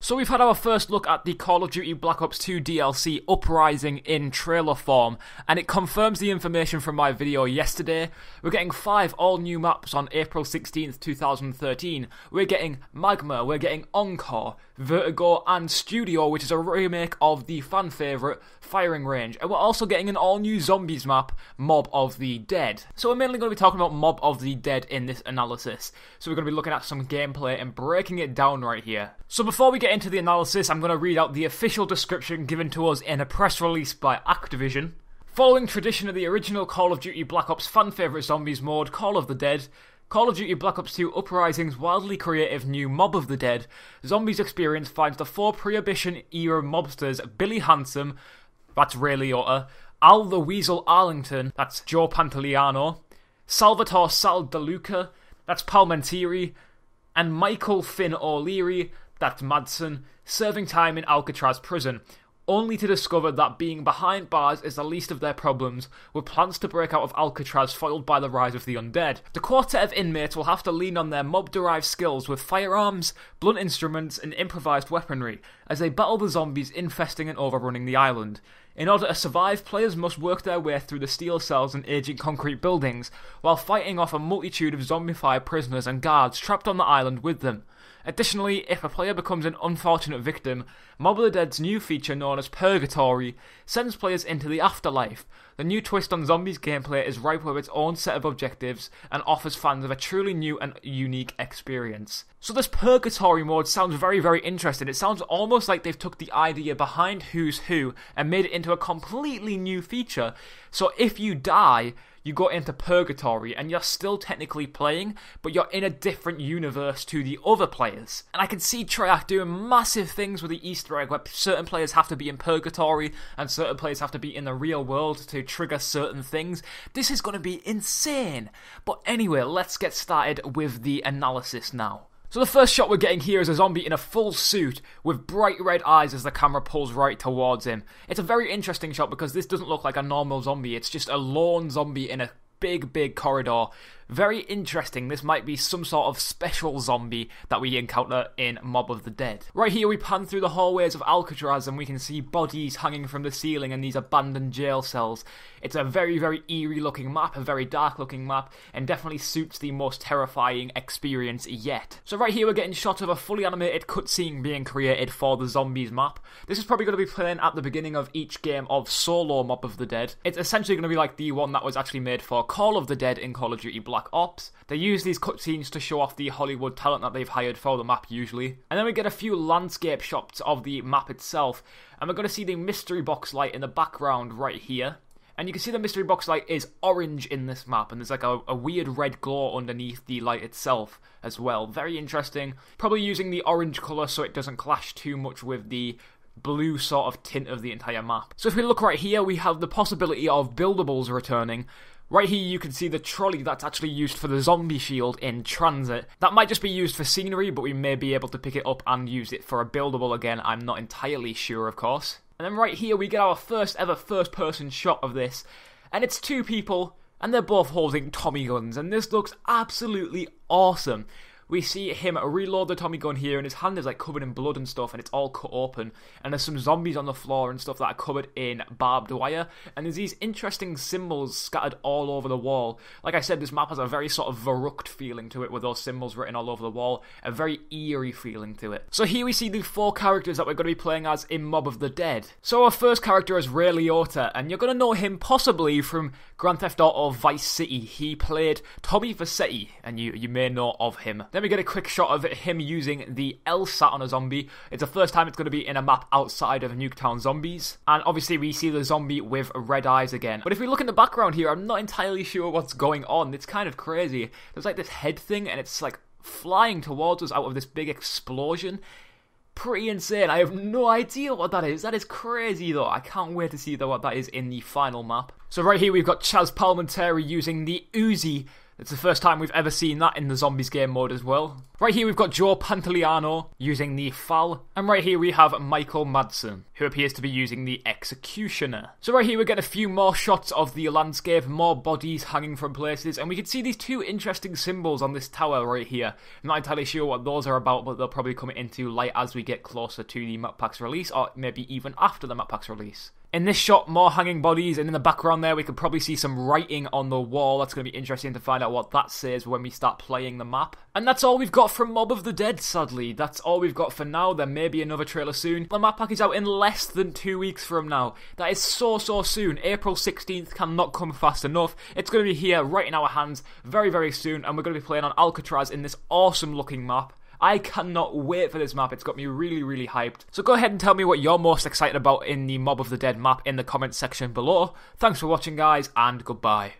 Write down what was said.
So we've had our first look at the Call of Duty Black Ops 2 DLC Uprising in trailer form, and it confirms the information from my video yesterday. We're getting 5 all-new maps on April 16th, 2013. We're getting Magma, we're getting Encore, Vertigo, and Studio, which is a remake of the fan favourite Firing Range. And we're also getting an all-new Zombies map, Mob of the Dead. So we're mainly going to be talking about Mob of the Dead in this analysis. So we're going to be looking at some gameplay and breaking it down right here. So before we get into the analysis, I'm going to read out the official description given to us in a press release by Activision. Following tradition of the original Call of Duty Black Ops fan favourite Zombies mode, Call of the Dead, Call of Duty Black Ops 2 Uprising's wildly creative new Mob of the Dead, Zombies experience finds the 4 Prohibition-era mobsters Billy Handsome, that's Ray Liotta, Al the Weasel Arlington, that's Joe Pantoliano, Salvatore Sal DeLuca, that's Palmentieri, and Michael Finn O'Leary, that's Madsen, serving time in Alcatraz prison, only to discover that being behind bars is the least of their problems, with plans to break out of Alcatraz foiled by the rise of the undead. The quartet of inmates will have to lean on their mob-derived skills with firearms, blunt instruments, and improvised weaponry, as they battle the zombies infesting and overrunning the island. In order to survive, players must work their way through the steel cells and aging concrete buildings, while fighting off a multitude of zombified prisoners and guards trapped on the island with them. Additionally, if a player becomes an unfortunate victim, Mob of the Dead's new feature known as Purgatory sends players into the afterlife. The new twist on Zombies gameplay is ripe with its own set of objectives and offers fans of a truly new and unique experience. So this Purgatory mode sounds very, very interesting. It sounds almost like they've took the idea behind Who's Who and made it into a completely new feature. So if you die, you go into Purgatory and you're still technically playing, but you're in a different universe to the other players. And I can see Treyarch doing massive things with the Easter egg where certain players have to be in Purgatory and certain players have to be in the real world to trigger certain things. This is going to be insane. But anyway, let's get started with the analysis now. So the first shot we're getting here is a zombie in a full suit with bright red eyes as the camera pulls right towards him. It's a very interesting shot because this doesn't look like a normal zombie, it's just a lone zombie in a big corridor. Very interesting. This might be some sort of special zombie that we encounter in Mob of the Dead. Right here we pan through the hallways of Alcatraz and we can see bodies hanging from the ceiling in these abandoned jail cells. It's a very, very eerie looking map, a very dark looking map, and definitely suits the most terrifying experience yet. So right here we're getting shots of a fully animated cutscene being created for the Zombies map. This is probably going to be playing at the beginning of each game of solo Mob of the Dead. It's essentially going to be like the one that was actually made for Call of the Dead in Call of Duty Black Ops. They use these cutscenes to show off the Hollywood talent that they've hired for the map usually. And then we get a few landscape shots of the map itself, and we're going to see the mystery box light in the background right here. And you can see the mystery box light is orange in this map, and there's like a weird red glow underneath the light itself as well. Very interesting. Probably using the orange colour so it doesn't clash too much with the blue sort of tint of the entire map. So if we look right here, we have the possibility of buildables returning. Right here you can see the trolley that's actually used for the zombie shield in transit. That might just be used for scenery, but we may be able to pick it up and use it for a buildable again. I'm not entirely sure, of course. And then right here we get our first ever first person shot of this, and it's 2 people and they're both holding Tommy guns, and this looks absolutely awesome. We see him reload the Tommy gun here, and his hand is like covered in blood and stuff, and it's all cut open. And there's some zombies on the floor and stuff that are covered in barbed wire. And there's these interesting symbols scattered all over the wall. Like I said, this map has a very sort of Verrucht feeling to it, with those symbols written all over the wall. A very eerie feeling to it. So here we see the 4 characters that we're going to be playing as in Mob of the Dead. So our first character is Ray Liotta, and you're going to know him possibly from Grand Theft Auto Vice City. He played Tommy Vercetti, and you may know of him. Then we get a quick shot of him using the LSAT on a zombie. It's the first time it's going to be in a map outside of Nuketown Zombies. And obviously we see the zombie with red eyes again. But if we look in the background here, I'm not entirely sure what's going on. It's kind of crazy. There's like this head thing, and it's like flying towards us out of this big explosion. Pretty insane. I have no idea what that is. That is crazy though. I can't wait to see what that is in the final map. So right here we've got Chaz Palmentieri using the Uzi, It's the first time we've ever seen that in the Zombies game mode as well. Right here we've got Joe Pantoliano using the FAL, and right here we have Michael Madsen, who appears to be using the Executioner. So right here we get a few more shots of the landscape, more bodies hanging from places, and we can see these two interesting symbols on this tower right here. I'm not entirely sure what those are about, but they'll probably come into light as we get closer to the map pack's release, or maybe even after the map pack's release. In this shot, more hanging bodies, and in the background there we could probably see some writing on the wall. That's going to be interesting to find out what that says when we start playing the map. And that's all we've got from Mob of the Dead, sadly. That's all we've got for now. There may be another trailer soon. The map pack is out in less than 2 weeks from now. That is so soon. April 16th cannot come fast enough. It's going to be here right in our hands very soon, and we're going to be playing on Alcatraz in this awesome looking map. I cannot wait for this map. It's got me really hyped. So go ahead and tell me what you're most excited about in the Mob of the Dead map in the comments section below. Thanks for watching, guys, and goodbye.